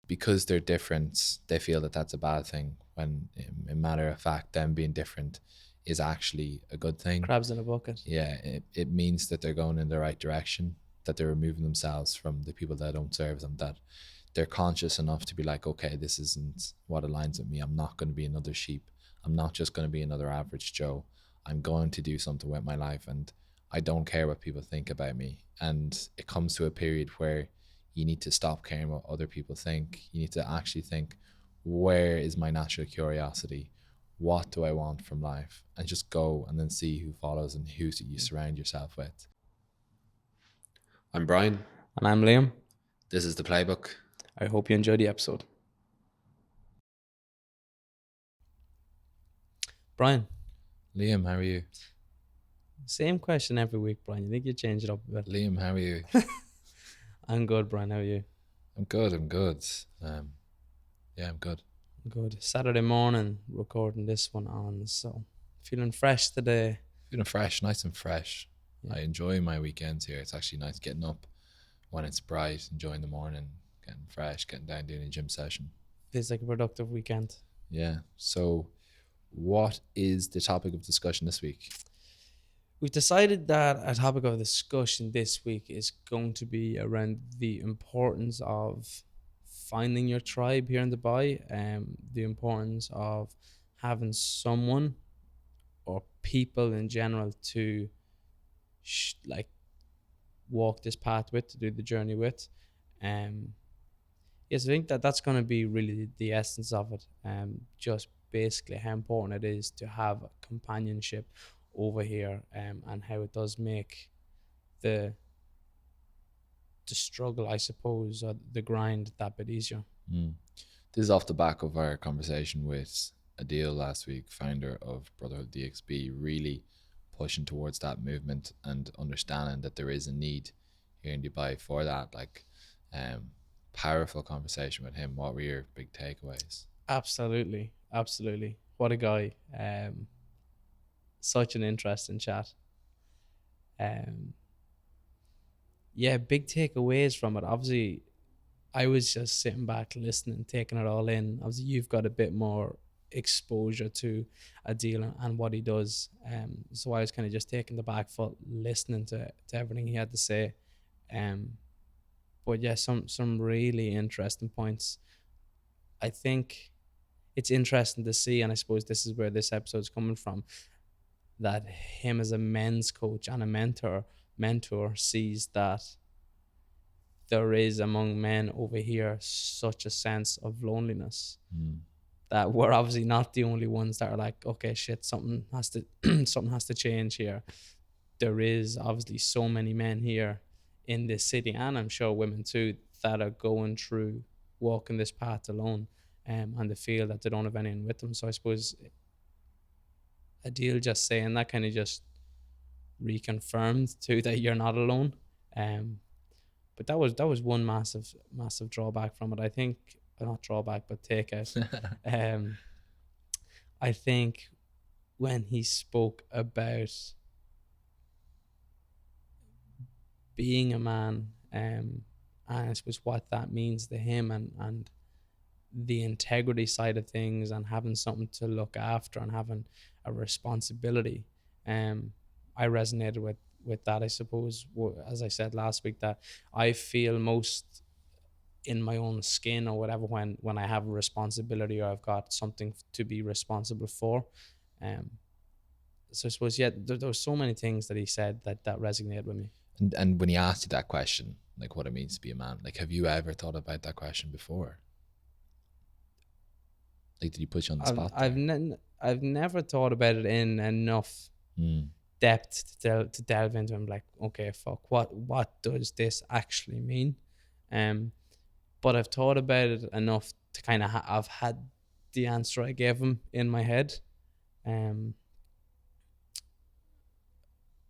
because they're different, they feel that that's a bad thing, when in matter of fact, them being different is actually a good thing. Crabs in a bucket. Yeah, it means that they're going in the right direction, that they're removing themselves from the people that don't serve them, that they're conscious enough to be like, okay, this isn't what aligns with me. I'm not going to be another sheep. I'm not just going to be another average Joe. I'm going to do something with my life, and I don't care what people think about me. And it comes to a period where you need to stop caring what other people think. You need to actually think, where is my natural curiosity? What do I want from life? And just go, and then see who follows and who you surround yourself with. I'm Brian. And I'm Liam. This is the playbook. I hope you enjoyed the episode. Brian. Liam, how are you? Same question every week, Brian. You think you change it up a bit? Liam, how are you? I'm good, Brian. How are you? I'm good. I'm good. Yeah, I'm good. Good. Saturday morning, recording this one on, so feeling fresh today. Feeling fresh, nice and fresh. Yeah. I enjoy my weekends here. It's actually nice getting up when it's bright, enjoying the morning, getting fresh, getting down, doing a gym session. Feels like a productive weekend. Yeah. So, what is the topic of discussion this week? We've decided that a topic of discussion this week is going to be around the importance of finding your tribe here in Dubai, the importance of having someone or people in general to like walk this path with, to do the journey with. Yes, I think that's going to be really the essence of it. Just basically how important it is to have companionship over here, and how it does make the struggle, I suppose, or the grind that bit easier. This is off the back of our conversation with Adil last week, founder of Brotherhood DXB, really pushing towards that movement and understanding that there is a need here in Dubai for that. Like, powerful conversation with him. What were your big takeaways? Absolutely. What a guy. Such an interesting chat. Yeah, big takeaways from it. Obviously, I was just sitting back, listening, taking it all in. Obviously, you've got a bit more exposure to Adil and what he does. So I was kind of just taking the back foot, listening to everything he had to say. But yeah, some really interesting points. I think it's interesting to see, and I suppose this is where this episode's coming from, that him as a men's coach and a mentor sees that there is among men over here such a sense of loneliness, that we're obviously not the only ones that are like, okay, shit, something has to change here. There is obviously so many men here in this city, and I'm sure women too, that are going through walking this path alone, and they feel that they don't have anyone with them. So I suppose Adil just saying that kind of just reconfirmed too that you're not alone. But that was one massive drawback from it. I think, not drawback, but takeout. I think when he spoke about being a man, and I suppose what that means to him, and the integrity side of things, and having something to look after, and having a responsibility, I resonated with that. I suppose, as I said last week, that I feel most in my own skin or whatever when I have a responsibility, or I've got something to be responsible for. So I suppose, yeah, there were so many things that he said that resonated with me. And when he asked you that question, like what it means to be a man, like, have you ever thought about that question before? Like, did he put you on the spot? I've never thought about it in enough depth to delve into. I'm like, okay, fuck, what does this actually mean? But I've thought about it enough to kind of I've had the answer I gave him in my head.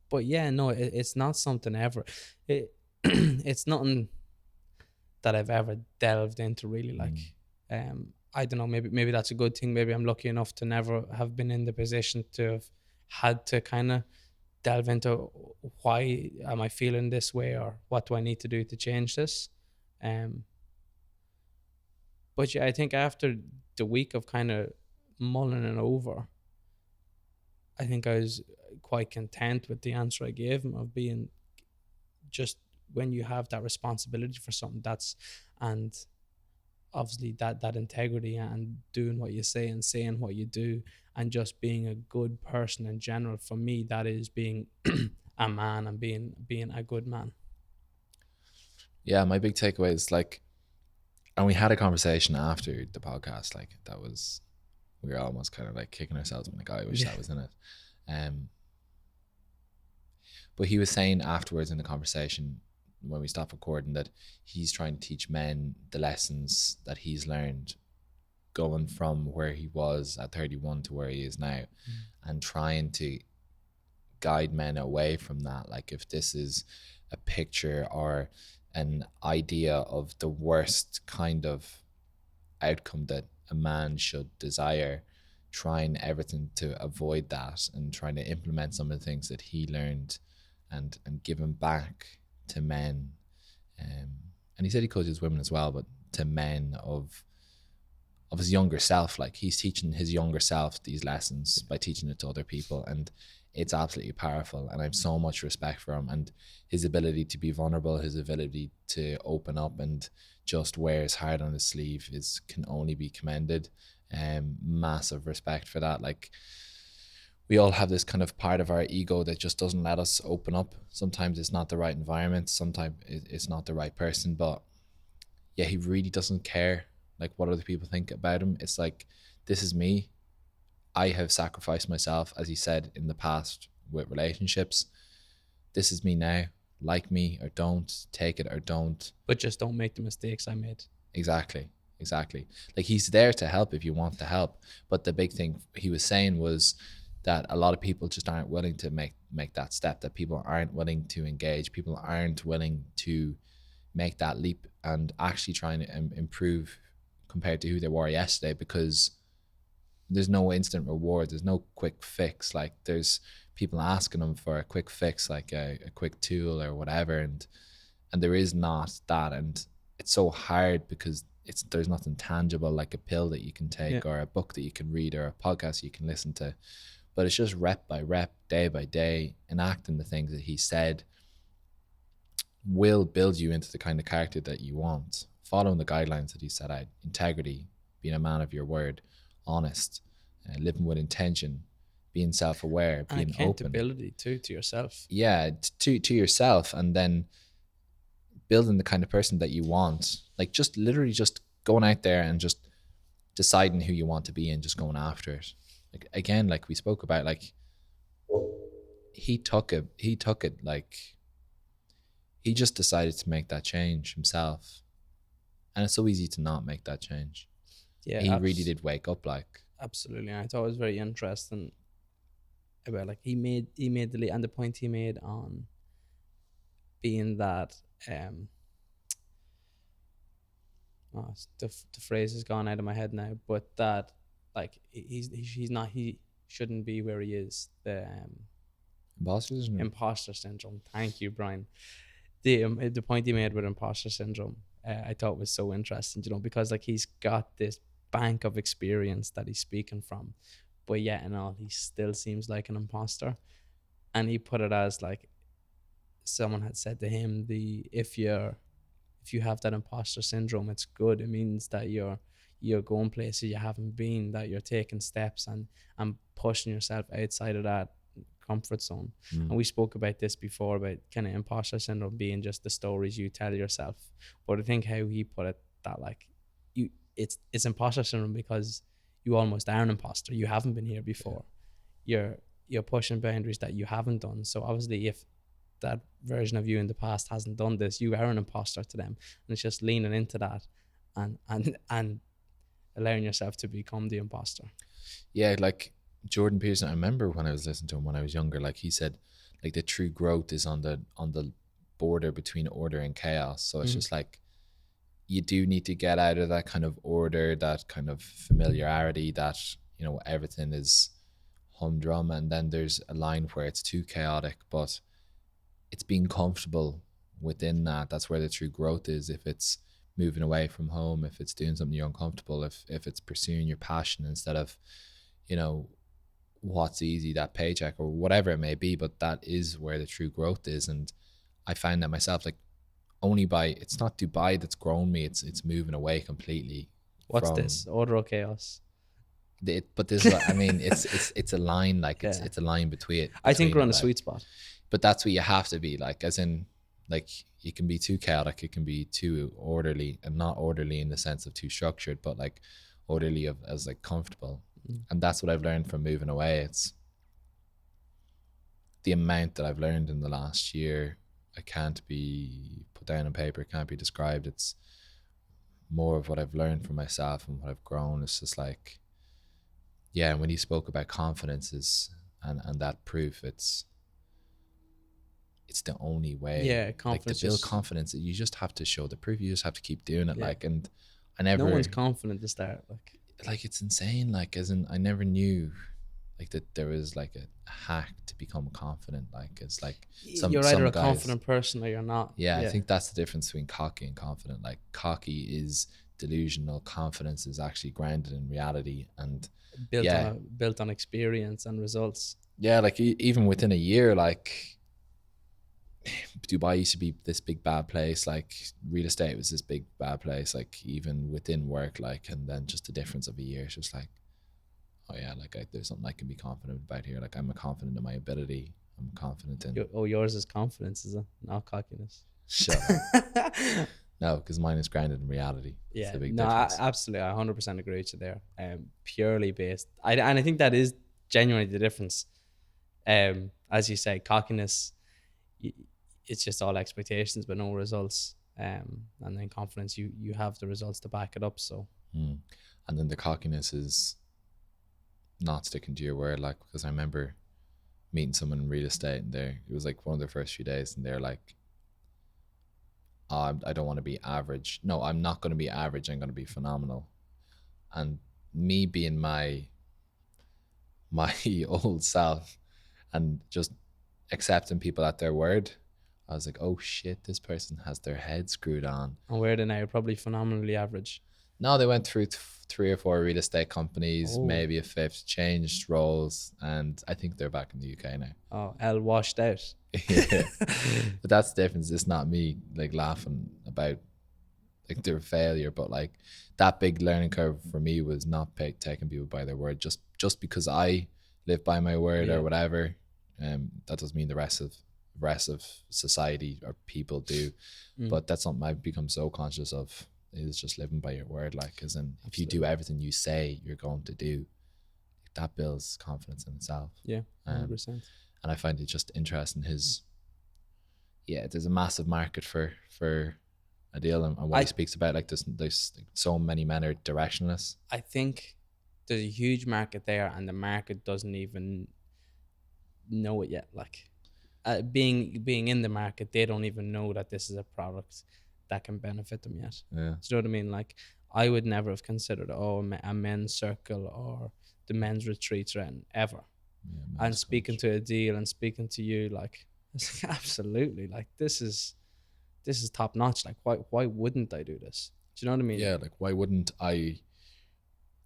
But yeah, no, it's not something ever. It's nothing that I've ever delved into really. Like, I don't know. Maybe that's a good thing. Maybe I'm lucky enough to never have been in the position to have had to kind of delve into why am I feeling this way, or what do I need to do to change this. But yeah, I think after the week of kind of mulling it over, I think I was quite content with the answer I gave him of being just when you have that responsibility for something, that's and obviously that integrity and doing what you say and saying what you do and just being a good person in general. For me, that is being a man and being a good man. Yeah, my big takeaway is like, and we had a conversation after the podcast, like that was, we were almost kind of like kicking ourselves, like, oh, I wish Yeah. that was in it. Um, but he was saying afterwards in the conversation when we stopped recording that he's trying to teach men the lessons that he's learned going from where he was at 31 to where he is now, and trying to guide men away from that. Like, if this is a picture or an idea of the worst kind of outcome that a man should desire, trying everything to avoid that and trying to implement some of the things that he learned and give them back to men. Um, and he said he coaches women as well, but to men of his younger self. Like, he's teaching his younger self these lessons by teaching it to other people, and it's absolutely powerful. And I have so much respect for him and his ability to be vulnerable, his ability to open up and just wear his heart on his sleeve is can only be commended. Massive respect for that. Like, we all have this kind of part of our ego that just doesn't let us open up. Sometimes it's not the right environment, sometimes it's not the right person, but yeah, he really doesn't care like what other people think about him. It's like, this is me. I have sacrificed myself, as he said in the past with relationships. This is me now. Like me or don't, take it or don't. But just don't make the mistakes I made. Exactly. Exactly. Like, he's there to help if you want to help. But the big thing he was saying was that a lot of people just aren't willing to make that step, that people aren't willing to engage, people aren't willing to make that leap and actually trying to improve compared to who they were yesterday, because there's no instant reward, there's no quick fix. Like, there's people asking them for a quick fix, like a quick tool or whatever, and there is not that. And it's so hard because there's nothing tangible like a pill that you can Yeah. take or a book that you can read or a podcast you can listen to, but it's just rep by rep, day by day, enacting the things that he said will build you into the kind of character that you want, following the guidelines that he set out: integrity, being a man of your word, honest, living with intention, being self-aware, And being open. accountability too to yourself. Yeah, to yourself, and then building the kind of person that you want. Like, just literally just going out there and just deciding who you want to be and just going after it. Like, again, like we spoke about, like, he took it like, he just decided to make that change himself, and it's so easy to not make that change. Yeah, He really did wake up, like. absolutely. And I thought it was very interesting about like he made the lead, and the point he made on being that the phrase has gone out of my head now, but that like he's not, he shouldn't be where he is, the Imposter syndrome. imposter syndrome. Thank you, Brian. The point he made with imposter syndrome, I thought was so interesting, because like he's got this bank of experience that he's speaking from, but yet and all he still seems like an imposter. And he put it as like someone had said to him, the if you have that imposter syndrome, it's good. It means that you're going places you haven't been, that you're taking steps and pushing yourself outside of that comfort zone. And we spoke about this before, about kind of imposter syndrome being just the stories you tell yourself. But I think how he put it, that like it's imposter syndrome because you almost are an imposter. You haven't been here before. You're pushing boundaries that you haven't done. So obviously, if that version of you in the past hasn't done this, you are an imposter to them. And it's just leaning into that and allowing yourself to become the imposter. Yeah, like Jordan Peterson, I remember when I was listening to him when I was younger, like he said, like the true growth is on the border between order and chaos. So it's just like, you do need to get out of that kind of order, that kind of familiarity, that, everything is humdrum, and then there's a line where it's too chaotic, but it's being comfortable within that. That's where the true growth is. If it's moving away from home, if it's doing something you're uncomfortable, if it's pursuing your passion instead of, you know, what's easy, that paycheck or whatever it may be. But that is where the true growth is. And I find that myself, like, only by, it's not Dubai that's grown me, it's moving away completely What's from this? Order or chaos? it. But this is what I mean, it's a line, like Yeah. it's a line between I think we're on a like, sweet spot. but that's what you have to be, like, as in, like, you can be too chaotic, it can be too orderly, and not orderly in the sense of too structured, but like orderly of as like comfortable. And that's what I've learned from moving away. It's the amount that I've learned in the last year, I can't be put down on paper, can't be described. It's more of what I've learned from myself and what I've grown. It's just like, yeah, when you spoke about confidence is and that proof, it's the only way. Yeah, Like, to confidence. build Just, confidence, you just have to show the proof. You just have to keep doing it. Yeah. Like, and I no never, one's confident to start. like, it's insane. Like, as in, I never knew like that there was like a hack to become confident. Like, it's like You're either a guys, confident person or you're not. yeah, I think that's the difference between cocky and confident. Like, cocky is delusional, confidence is actually grounded in reality. And built yeah. on built on experience and results. yeah, like, even within a year, like, Dubai used to be this big bad place, like real estate was this big bad place, like even within work, like, and then just the difference of a year, it's just like, oh yeah, like, there's something I can be confident about here. Like, I'm confident in my ability, I'm confident in Yours is confidence, is it? Not cockiness. shut up. No, because mine is grounded in reality. It's Yeah, the big no, difference. absolutely, I 100% agree with you there. Purely based, and I think that is genuinely the difference. As you say, cockiness, it's just all expectations but no results. And then confidence, you have the results to back it up. So, And then the cockiness is not sticking to your word. Like, because I remember meeting someone in real estate, and it was like one of their first few days, and they're like, I don't want to be average. No, I'm not going to be average. I'm going to be phenomenal. And me being my old self and just accepting people at their word, I was like, oh shit, this person has their head screwed on. and where they now are probably phenomenally average. No, they went through 3 or 4 real estate companies, Oh. maybe a fifth, changed roles, and I think they're back in the UK now. Oh, L washed out. Yeah. But that's the difference. It's not me like laughing about like their failure, but like that big learning curve for me was not taking people by their word just because I live by my word Yeah. or whatever. That doesn't mean the rest of society or people do. But that's something I've become so conscious of, is just living by your word. Like, as in, if you do everything you say you're going to do, that builds confidence in itself. Yeah, 100%. And I find it just interesting there's a massive market for Adil and what he speaks about. Like, there's like so many men are directionless. I think there's a huge market there, and the market doesn't even know it yet. Like, being in the market, they don't even know that this is a product that can benefit them yet. Yeah. Do you know what I mean? Like, I would never have considered a men's circle or the men's retreats or anything, ever. Yeah, And speaking to Adil and speaking to you, like, it's like, absolutely, like, this is top notch. Like, why wouldn't I do this? Do you know what I mean? Yeah, like, why wouldn't I?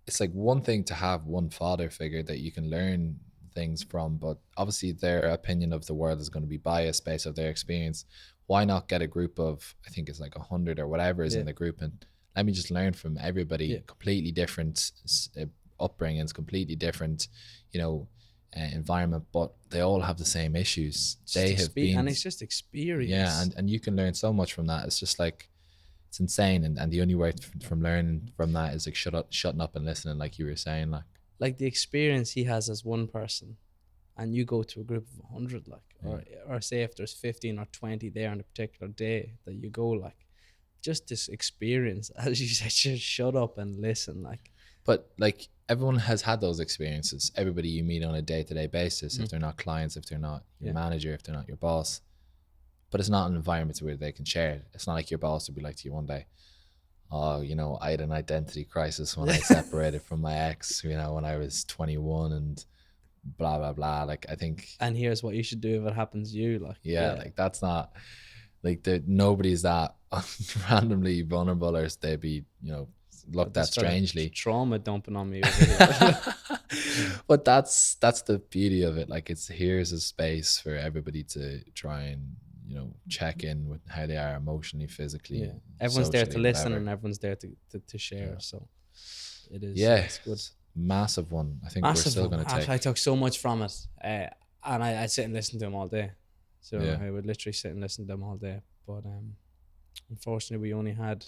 It's like one thing to have one father figure that you can learn things from, but obviously their opinion of the world is going to be biased based on their experience. Why not get a group of, I think it's like 100 or whatever is in the group, and let me just learn from everybody. Yeah. Completely different upbringings, completely different, environment, but they all have the same issues. They have been, and it's just experience. yeah, and you can learn so much from that. It's just like, it's insane, and the only way from learning from that is like shutting up and listening, like you were saying, like the experience he has as one person, and you go to a group of 100, like, or say if there's 15 or 20 there on a particular day that you go, like, just this experience, as you said, just shut up and listen, like. But like, everyone has had those experiences. Everybody you meet on a day-to-day basis, if they're not clients, if they're not your manager, if they're not your boss, but it's not an environment where they can share it. It's not like your boss would be like to you one day, oh, I had an identity crisis when I separated from my ex, when I was 21 and blah, blah, blah. Like, I think, and here's what you should do if it happens to you. Like, like, that's not like, nobody's that randomly vulnerable, or they be, you know, looked This at fella strangely. trauma dumping on me over here. But that's the beauty of it. Like, it's, here's a space for everybody to try and, you know, check in with how they are emotionally, physically, Yeah, everyone's there to socially, listen, whatever. and everyone's there to share. Yeah. So it is. Yeah, It's good. massive one. I think we're Massive still one. going to I take. took so much from it, and I'd sit and listen to them all day. So Yeah. I would literally sit and listen to them all day. But unfortunately, we only had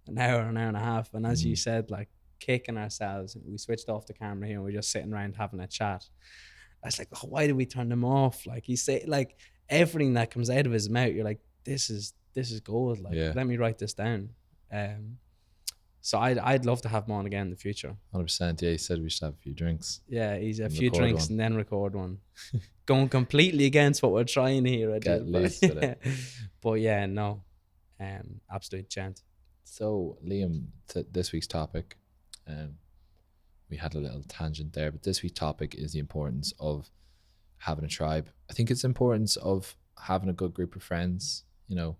an hour and a half. And as you said, like, kicking ourselves, we switched off the camera here and we're just sitting around having a chat. I was like, oh, why did we turn them off? Like, he say, like, everything that comes out of his mouth, you're like, this is gold. Like, Yeah. let me write this down. So I'd love to have him on again in the future. 100%. Yeah, he said we should have a few drinks Yeah, he's a and few record drinks one. and then record one. Going completely against what we're trying here, Adil. Get loose with it. But yeah, no, absolute gent. So, Liam, this week's topic, we had a little tangent there, but this week's topic is the importance of having a tribe. I think it's importance of having a good group of friends, you know,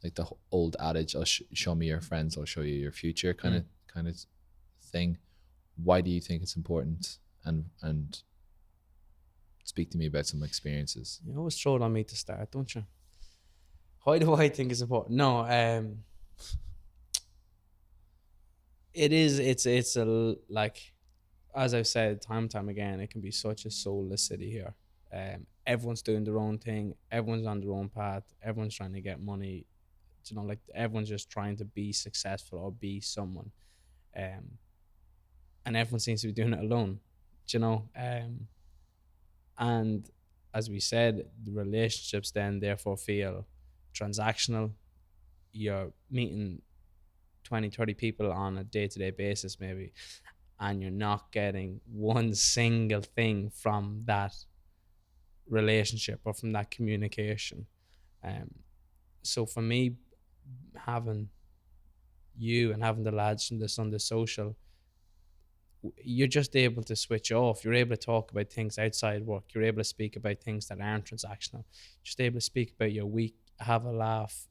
like the old adage, show me your friends, I'll show you your future kind of thing. Why do you think it's important? And speak to me about some experiences. You always throw it on me to start, don't you? Why do I think it's important? No, it's a, like, as I've said time and time again, it can be such a soulless city here. Everyone's doing their own thing. Everyone's on their own path. Everyone's trying to get money. You know, like, everyone's just trying to be successful or be someone. And everyone seems to be doing it alone. You know, and as we said, the relationships then therefore feel transactional. You're meeting 20, 30 people on a day-to-day basis maybe, and you're not getting one single thing from that relationship or from that communication. So for me, having you and having the lads from the Sunday Social, you're just able to switch off. You're able to talk about things outside work. You're able to speak about things that aren't transactional. You're just able to speak about your week, have a laugh,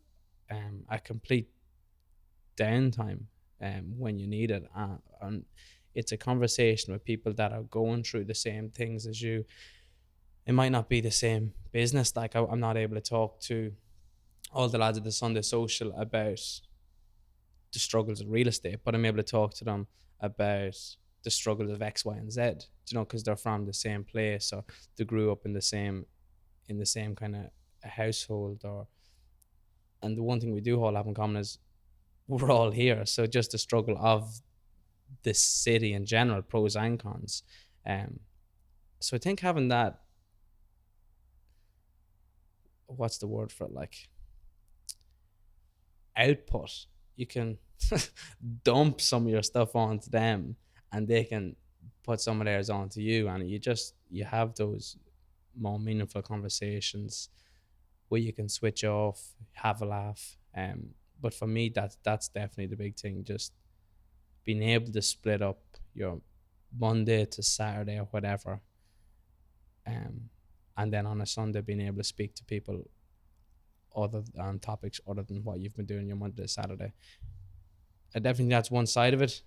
a complete downtime when you need it. And it's a conversation with people that are going through the same things as you. It might not be the same business. Like, I'm not able to talk to all the lads at the Sunday Social about the struggles of real estate, but I'm able to talk to them about the struggles of X, Y, and Z. You know, because they're from the same place or they grew up in the same kind of household. And the one thing we do all have in common is we're all here. So just the struggle of the city in general, pros and cons. So I think having that, what's the word for it, like, output, you can dump some of your stuff onto them and they can put some of theirs onto you, and you have those more meaningful conversations where you can switch off, have a laugh. But for me, that's definitely the big thing, just being able to split up your Monday to Saturday or whatever, and then on a Sunday being able to speak to people other on topics other than what you've been doing your Monday to Saturday. I definitely think that's one side of it.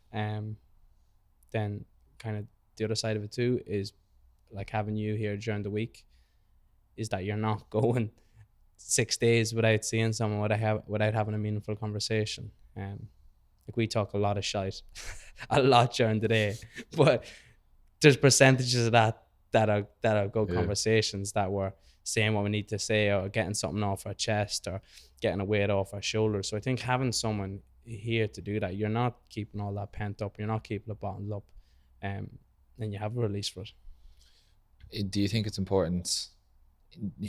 Then kind of the other side of it too is, like, having you here during the week, is that you're not going 6 days without seeing someone, without having a meaningful conversation. Like, we talk a lot of shite, a lot during the day, but there's percentages of that are good conversations, that we're saying what we need to say or getting something off our chest or getting a weight off our shoulders. So I think having someone here to do that, you're not keeping all that pent up, you're not keeping it bottled up, and you have a release for it. Do you think it's important,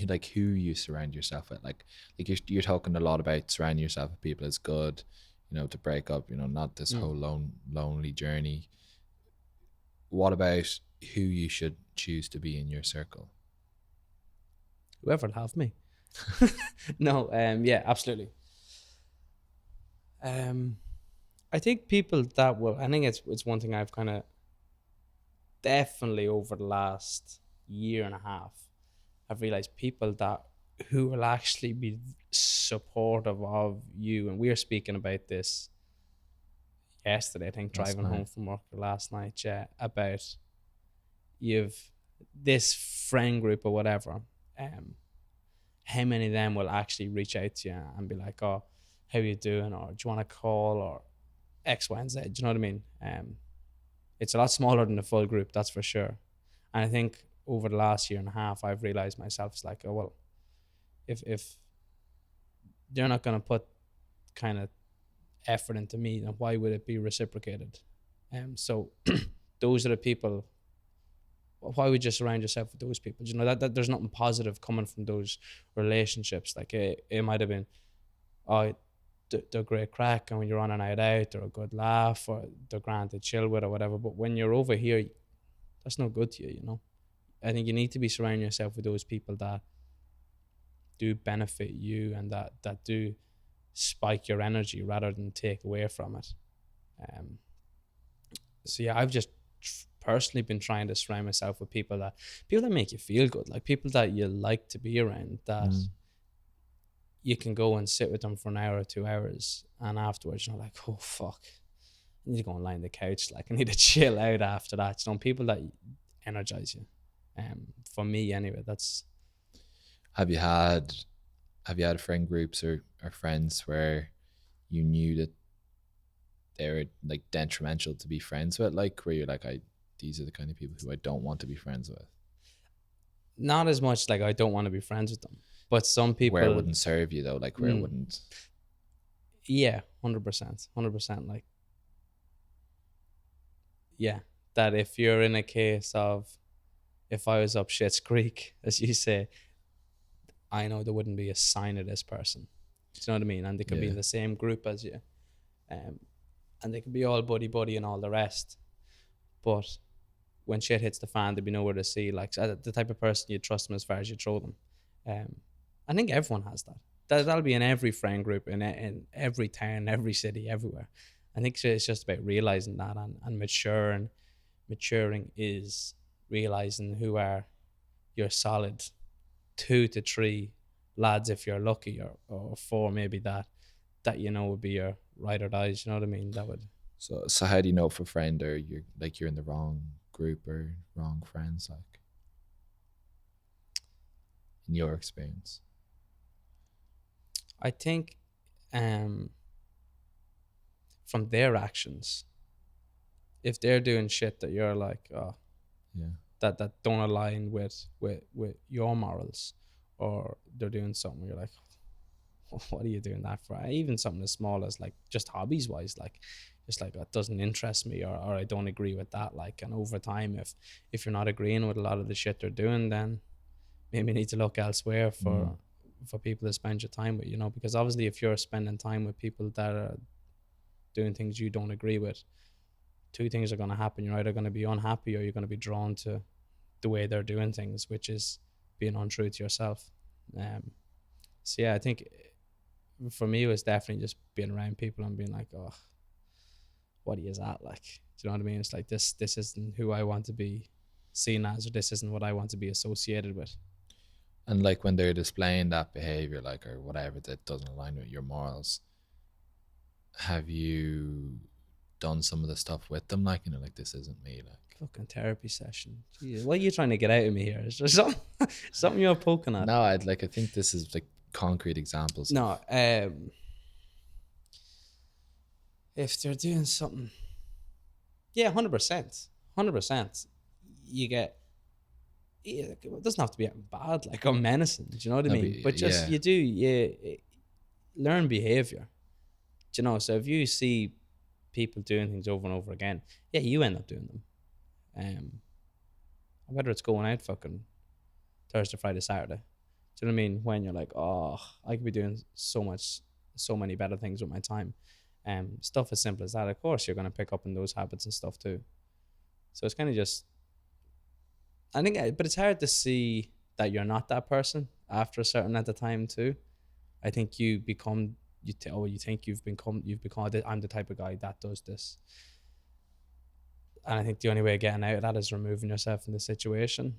like, who you surround yourself with? Like you're talking a lot about surrounding yourself with people is good, you know, to break up, you know, not this whole lonely journey. What about who you should choose to be in your circle? Whoever'll have me. No, yeah, absolutely. I think people that will, I think it's one thing I've kind of definitely over the last year and a half, I've realized people that who will actually be supportive of you. And we were speaking about this yesterday, I think, Last driving night. home from work last night, yeah, about you've this friend group or whatever, um, how many of them will actually reach out to you and be like, oh, how you doing? Or do you want to call? Or X, Y, and Z. Do you know what I mean? It's a lot smaller than the full group, that's for sure. And I think over the last year and a half, I've realized myself, it's like, oh, well, if they're not going to put kind of effort into me, then why would it be reciprocated? So those are the people. Why would you surround yourself with those people? You know that there's nothing positive coming from those relationships. Like it might have been, oh, they're great crack, and when you're on a night out, they're a good laugh, or they're grand to chill with, or whatever. But when you're over here, that's no good to you. You know, I think you need to be surrounding yourself with those people that do benefit you and that do spike your energy rather than take away from it. Um, so yeah, I've just personally been trying to surround myself with people that make you feel good, like people that you like to be around, that you can go and sit with them for an hour or 2 hours, and afterwards you're like, oh fuck, I need to go and lie on the couch, like I need to chill out after that. You know, people that energize you. For me anyway, that's Have you had friend groups or friends where you knew that they were like detrimental to be friends with, like where you're like, I these are the kind of people who I don't want to be friends with, not as much like I don't want to be friends with them, but some where it people, wouldn't serve you though, like where it wouldn't. yeah, 100%, 100%. Like, yeah, that if you're in a case of, if I was up shit's creek, as you say, I know there wouldn't be a sign of this person. Do you know what I mean? And they could be in Yeah. the same group as you, um, and they could be all buddy buddy and all the rest. But when shit hits the fan, there'd be nowhere to see. Like the type of person you trust them as far as you throw them. Um, I think everyone has that. That'll be in every friend group, in every town, every city, everywhere. I think it's just about realizing that and maturing. Maturing is realizing who are your solid 2 to 3 lads, if you're lucky, or 4 maybe, that you know would be your ride or dies. You know what I mean? That would. So how do you know if a friend or you're in the wrong group or wrong friends, like in your experience? I think, um, from their actions, if they're doing shit that you're like, oh, Yeah. that don't align with your morals, or they're doing something you're like, what are you doing that for? Even something as small as like just hobbies wise, like just like that doesn't interest me, or I don't agree with that. Like, and over time, if you're not agreeing with a lot of the shit they're doing, then maybe you need to look elsewhere for people to spend your time with, you know, because obviously if you're spending time with people that are doing things you don't agree with, 2 things are going to happen. You're either going to be unhappy, or you're going to be drawn to the way they're doing things, which is being untrue to yourself. So yeah, I think for me it was definitely just being around people and being like, oh, what is that like? Do you know what I mean? It's like this isn't who I want to be seen as, or this isn't what I want to be associated with. And like when they're displaying that behavior, like or whatever that doesn't align with your morals, have you done some of the stuff with them, like, you know, like this isn't me, like? Fucking therapy session. Jeez, what are you trying to get out of me here? Is there something you're poking at? No, I think this is like concrete examples. No, if they're doing something, yeah, 100%, 100%. You get, yeah, it doesn't have to be bad, like, or menacing. Do you know what I No, mean? But just yeah, you learn behavior. Do you know? So if you see people doing things over and over again, yeah, you end up doing them. Whether it's going out fucking Thursday, Friday, Saturday. Do you know what I mean? When you're like, oh, I could be doing so many better things with my time. Stuff as simple as that. Of course, you're gonna pick up on those habits and stuff too. So it's kind of just, I think, but it's hard to see that you're not that person after a certain amount of time too. I think you become, you think you've become I'm the type of guy that does this, and I think the only way of getting out of that is removing yourself from the situation.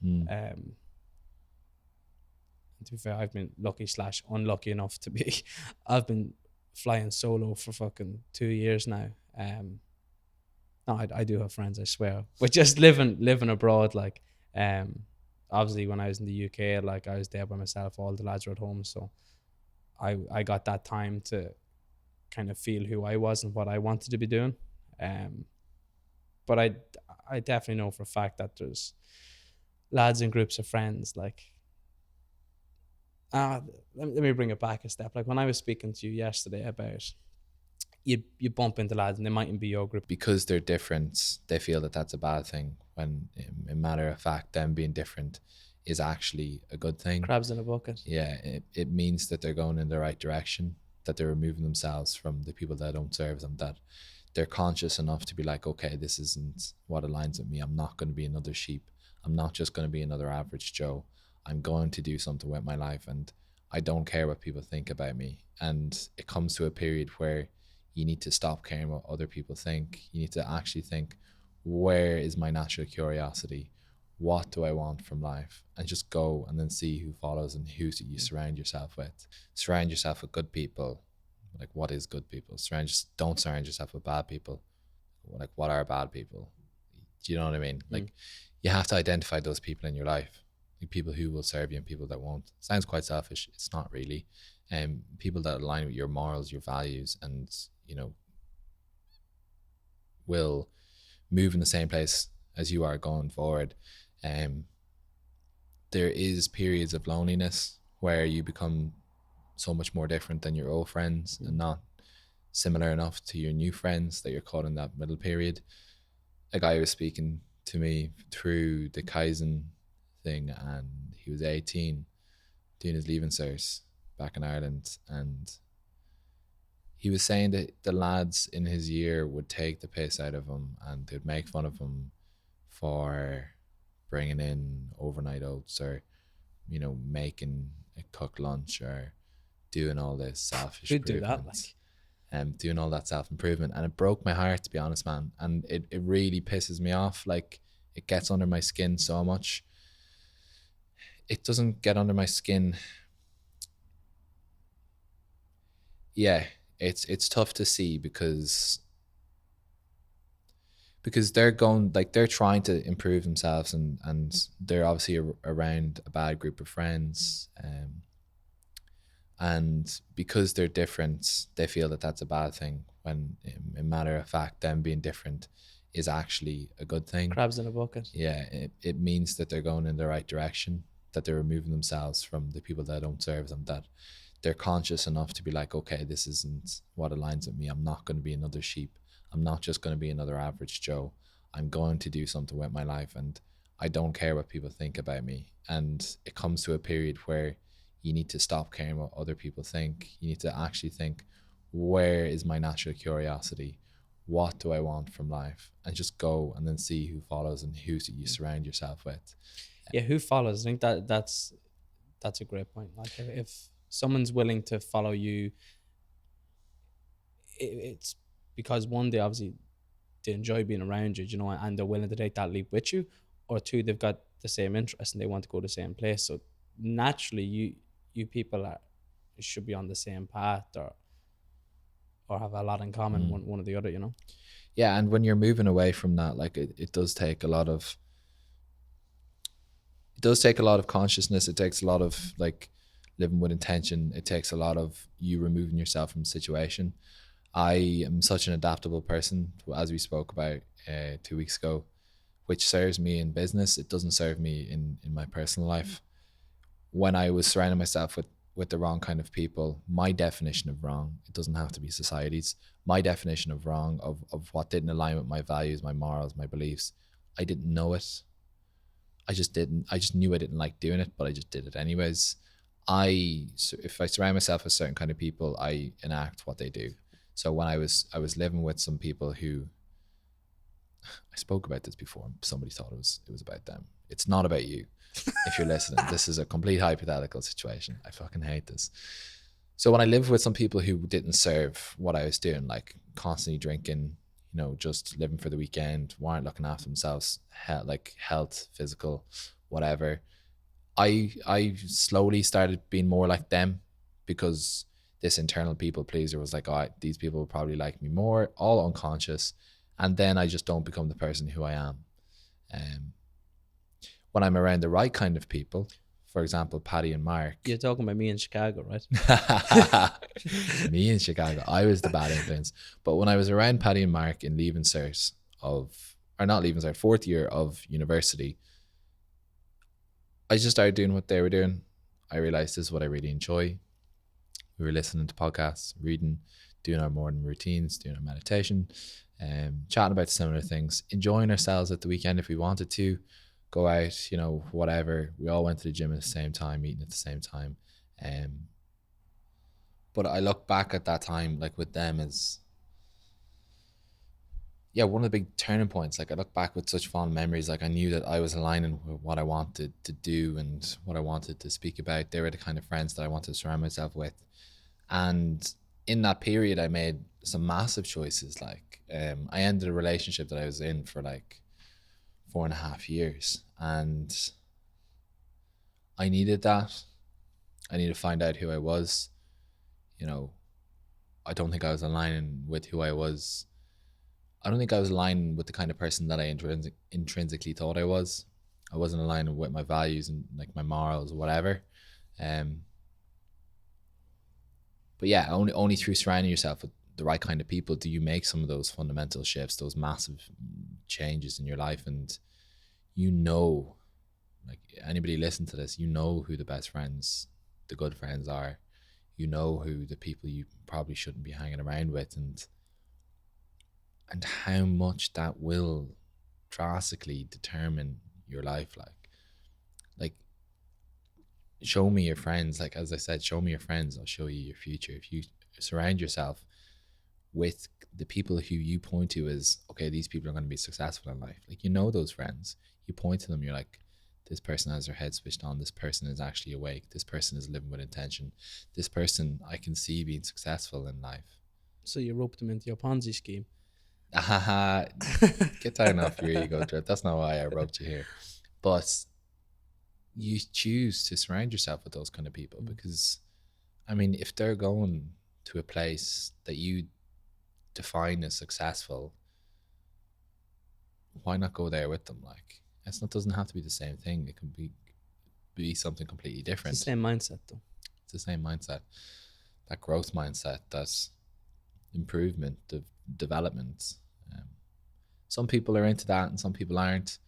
to be fair, I've been lucky slash unlucky enough to be. I've been flying solo for fucking 2 years now. No, I do have friends, I swear. But just living abroad, like, um, obviously when I was in the UK, like I was there by myself. All the lads were at home, so I got that time to kind of feel who I was and what I wanted to be doing. Um, but I definitely know for a fact that there's lads and groups of friends like. Uh, let me bring it back a step. Like when I was speaking to you yesterday about you bump into lads and they mightn't be your group. Because they're different, they feel that that's a bad thing. When, in matter of fact, them being different is actually a good thing. Crabs in a bucket. Yeah, it means that they're going in the right direction, that they're removing themselves from the people that don't serve them, that they're conscious enough to be like, okay, this isn't what aligns with me. I'm not going to be another sheep. I'm not just going to be another average Joe. I'm going to do something with my life, and I don't care what people think about me. And it comes to a period where you need to stop caring what other people think. You need to actually think, where is my natural curiosity? What do I want from life? And just go and then see who follows and who you surround yourself with. Surround yourself with good people. Like, what is good people? Don't surround yourself with bad people. Like, what are bad people? Do you know what I mean? Like, you have to identify those people in your life, like people who will serve you and people that won't. Sounds quite selfish. It's not really. People that align with your morals, your values, and will move in the same place as you are going forward. There is periods of loneliness where you become so much more different than your old friends and not similar enough to your new friends that you're caught in that middle period. A guy was speaking to me through the Kaizen thing, and he was 18 doing his leaving cert back in Ireland, and he was saying that the lads in his year would take the piss out of him and they'd make fun of him for bringing in overnight oats, or making a cooked lunch, or doing all this selfish Who'd do that? Like, doing all that self-improvement. And it broke my heart, to be honest, man. And it really pisses me off. Like, it gets under my skin so much. It doesn't get under my skin. Yeah, it's tough to see because they're going, like, they're trying to improve themselves, and they're obviously around a bad group of friends, and because they're different, they feel that that's a bad thing, when in matter of fact, them being different is actually a good thing. crabs in a bucket. Yeah, it means that they're going in the right direction, that they're removing themselves from the people that don't serve them, that they're conscious enough to be like, okay, this isn't what aligns with me. I'm not going to be another sheep. I'm not just going to be another average Joe. I'm going to do something with my life, and I don't care what people think about me. And it comes to a period where you need to stop caring what other people think. You need to actually think, where is my natural curiosity? What do I want from life? And just go and then see who follows and who you surround yourself with. Yeah, who follows? I think that's a great point. Like if someone's willing to follow you, it's because one, they obviously they enjoy being around you, and they're willing to take that leap with you, or two, they've got the same interest and they want to go to the same place. So naturally, you people should be on the same path, or have a lot in common, one or the other. Yeah, and when you're moving away from that, like it does take a lot of consciousness. It takes a lot of, like, living with intention. It takes a lot of you removing yourself from the situation. I am such an adaptable person, as we spoke about 2 weeks ago, which serves me in business. It doesn't serve me in my personal life. When I was surrounding myself with the wrong kind of people, my definition of wrong, it doesn't have to be society's, my definition of wrong, of what didn't align with my values, my morals, my beliefs, I didn't know it. I just knew I didn't like doing it, but I just did it anyways. If I surround myself with certain kind of people, I enact what they do. So when I was living with some people who, I spoke about this before, and somebody thought it was about them. It's not about you. If you're listening, this is a complete hypothetical situation. I fucking hate this. So when I lived with some people who didn't serve what I was doing, like constantly drinking, just living for the weekend, weren't looking after themselves, like health, physical, whatever, I slowly started being more like them because this internal people pleaser was like, oh, these people will probably like me more, all unconscious, and then I just don't become the person who I am. Um, when I'm around the right kind of people, for example, Paddy and Mark. You're talking about me in Chicago, right? Me in Chicago, I was the bad influence. But when I was around Paddy and Mark in leaving cert of, or not leaving cert, fourth year of university, I just started doing what they were doing. I realized this is what I really enjoy. We were listening to podcasts, reading, doing our morning routines, doing our meditation, chatting about similar things, enjoying ourselves at the weekend if we wanted to, go out, whatever. We all went to the gym at the same time, eating at the same time. Um, but I look back at that time, like with them, as yeah, one of the big turning points. Like I look back with such fond memories. Like I knew that I was aligning with what I wanted to do and what I wanted to speak about. They were the kind of friends that I wanted to surround myself with. And in that period, I made some massive choices. Like I ended a relationship that I was in for like 4.5 years, and I needed that. I needed to find out who I was. You know, I don't think I was aligning with who I was. I don't think I was aligning with the kind of person that I intrinsically thought I was. I wasn't aligning with my values and like my morals or whatever. Um, but yeah, only through surrounding yourself with the right kind of people do you make some of those fundamental shifts, those massive changes in your life. And you know, like anybody listen to this, you know who the best friends, the good friends are. You know who the people you probably shouldn't be hanging around with, and how much that will drastically determine your life. Like show me your friends. Like as I said, show me your friends, I'll show you your future. If you surround yourself with the people who you point to as, okay, these people are going to be successful in life, like those friends, you point to them, you're like, this person has their head switched on, this person is actually awake, this person is living with intention, this person I can see being successful in life. So you roped them into your Ponzi scheme. Get down off your ego trip. That's not why I roped you here. But you choose to surround yourself with those kind of people because, I mean, if they're going to a place that you define as successful, why not go there with them? Like, it doesn't have to be the same thing. It can be something completely different. It's the same mindset, though. It's the same mindset, that growth mindset, that improvement, development. Um, some people are into that and some people aren't.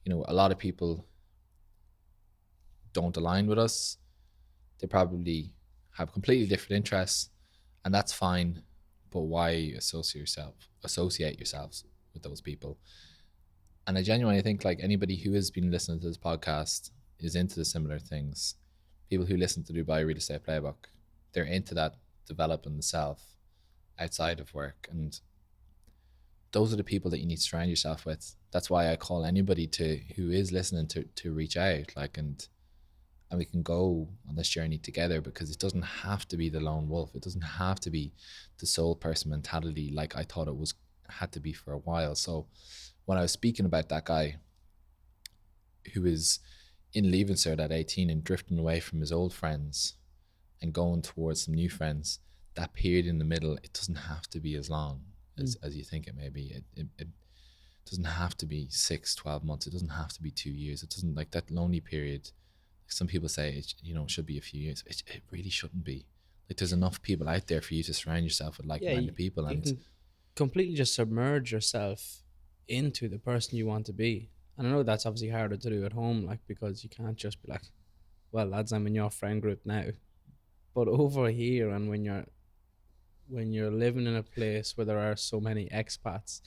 A lot of people don't align with us. They probably have completely different interests, and that's fine. But why associate yourselves with those people? And I genuinely think like anybody who has been listening to this podcast is into the similar things. People who listen to Dubai Real Estate Playbook, they're into that developing the self outside of work, and those are the people that you need to surround yourself with. That's why I call anybody who is listening to reach out, like, and we can go on this journey together, because it doesn't have to be the lone wolf. It doesn't have to be the sole person mentality like I thought it had to be for a while. So when I was speaking about that guy who is in leaving cert at 18 and drifting away from his old friends and going towards some new friends, that period in the middle, it doesn't have to be as long as you think it may be. It doesn't have to be 6-12 months. It doesn't have to be 2 years. It doesn't, like that lonely period. Some people say it should be a few years. It really shouldn't be. Like there's enough people out there for you to surround yourself with like-minded people, you and can completely just submerge yourself into the person you want to be. And I know that's obviously harder to do at home, like, because you can't just be like, well, lads, I'm in your friend group now. But over here, and when you're living in a place where there are so many expats,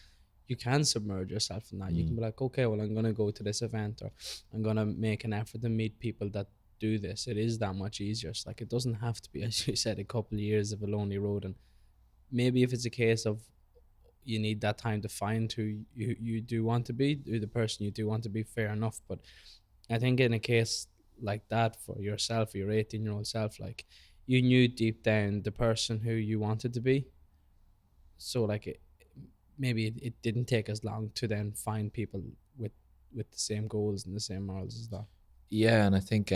you can submerge yourself in that. You can be like, okay, well, I'm going to go to this event, or I'm going to make an effort to meet people that do this. It is that much easier. It's like, it doesn't have to be, as you said, a couple of years of a lonely road. And maybe if it's a case of you need that time to find who you do want to be, who the person you do want to be, fair enough. But I think in a case like that for yourself, your 18-year-old self, like, you knew deep down the person who you wanted to be. So like it didn't take as long to then find people with the same goals and the same morals as that. Yeah, and I think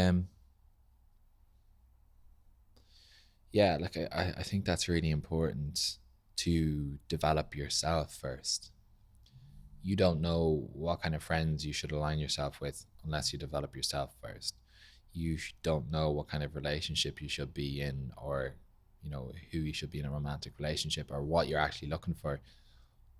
yeah, like I think that's really important to develop yourself first. You don't know what kind of friends you should align yourself with unless you develop yourself first. You don't know what kind of relationship you should be in, or who you should be in a romantic relationship, or what you're actually looking for,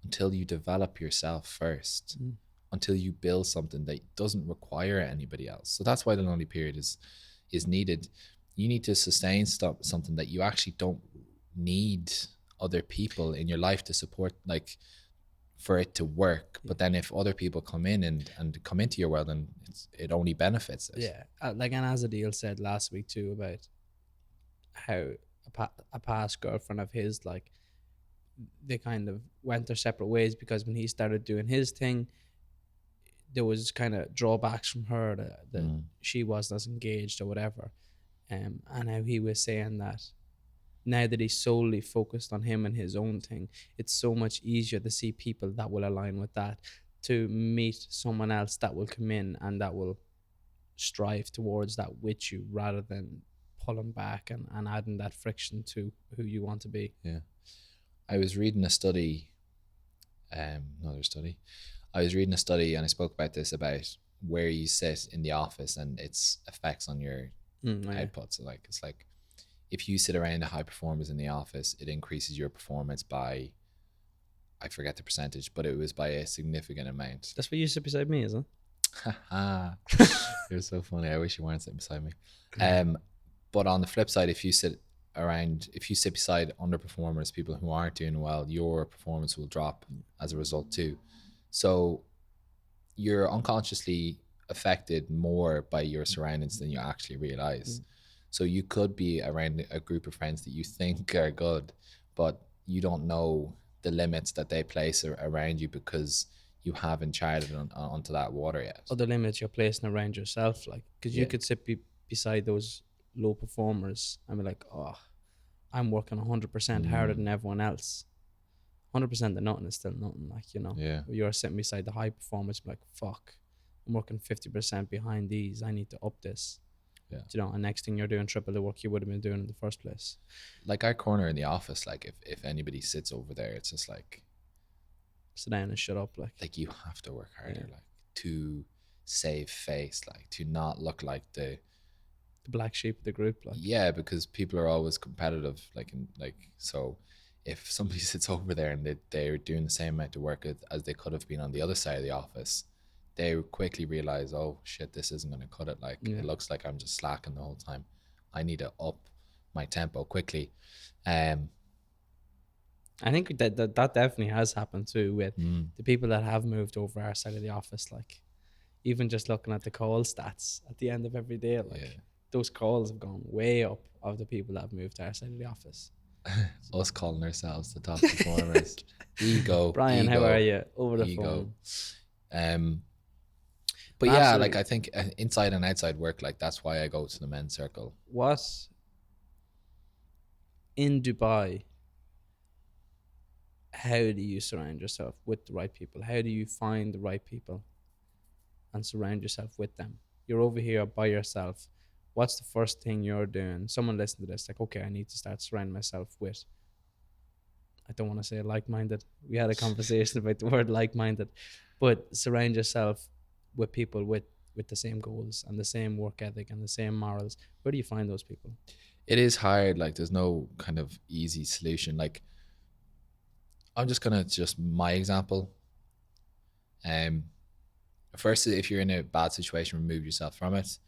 until you develop yourself first, Mm. until you build something that doesn't require anybody else. So that's why the lonely period is needed. You need to sustain something that you actually don't need other people in your life to support, like, for it to work. But then if other people come in and come into your world, then it only benefits it. Yeah, like, and as Adil said last week too about how a past girlfriend of his, like, they kind of went their separate ways because when he started doing his thing, there was kind of drawbacks from her that she wasn't as engaged or whatever. And how he was saying that now that he's solely focused on him and his own thing, it's so much easier to see people that will align with that, to meet someone else that will come in and that will strive towards that with you, rather than pulling back and adding that friction to who you want to be. Yeah. I was reading a study, another study. I was reading a study and I spoke about this, about where you sit in the office and its effects on your output. So like, it's like, if you sit around the high performers in the office, it increases your performance by, I forget the percentage, but it was by a significant amount. That's what you sit beside me, isn't it? You're so funny. I wish you weren't sitting beside me. But on the flip side, if you sit beside underperformers, people who aren't doing well, your performance will drop as a result too. So you're unconsciously affected more by your surroundings than you actually realize. So you could be around a group of friends that you think are good, but you don't know the limits that they place around you because you haven't charted onto that water yet. Other limits you're placing around yourself, like, because you could sit beside those low performers and be like, oh, I'm working 100% harder than everyone else. 100% of nothing is still nothing, like, Yeah. You're sitting beside the high performers, like, fuck, I'm working 50% behind these, I need to up this. Yeah. And next thing you're doing triple the work you would have been doing in the first place. Like our corner in the office, like if anybody sits over there, it's just like, sit down and shut up, like you have to work harder, like, to save face, like to not look like the black sheep of the group, like. Yeah, because people are always competitive, so if somebody sits over there and they're doing the same amount of work as they could have been on the other side of the office, they quickly realize, oh shit, this isn't going to cut it. Like, it looks like I'm just slacking the whole time. I need to up my tempo quickly. I think that definitely has happened too with the people that have moved over our side of the office. Like, even just looking at the call stats at the end of every day, like, those calls have gone way up of the people that have moved to our side of the office. Us calling ourselves the top performers. Ego. Brian, ego, how are you? Over the ego. phone. But yeah, like, I think inside and outside work, like, that's why I go to the men's circle. What in Dubai, how do you surround yourself with the right people? How do you find the right people and surround yourself with them? You're over here by yourself. What's the first thing you're doing? Someone listen to this, like, okay, I need to start surrounding myself with, I don't want to say like-minded. We had a conversation about the word like-minded, but surround yourself with people with the same goals and the same work ethic and the same morals. Where do you find those people? It is hard. Like, there's no kind of easy solution. Like, I'm just gonna my example. First, if you're in a bad situation, remove yourself from it.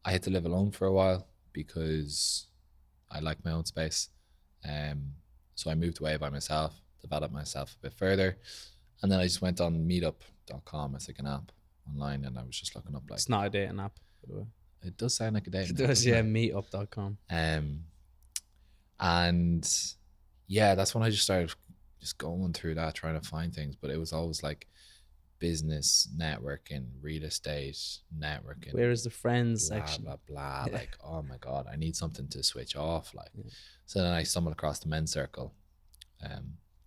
I had to live alone for a while because I like my own space. So I moved away by myself, developed myself a bit further, and then I just went on meetup.com. It's like an app online, and I was just looking up, like, it's not a dating app, by the way. It does sound like a dating app. It does, yeah, meetup.com. And yeah, that's when I just started just going through that, trying to find things. But it was always like business, networking, real estate, networking. Where is the friends blah, section? Blah, blah, blah. Like, oh my God, I need something to switch off. Like, so then I stumbled across the men's circle.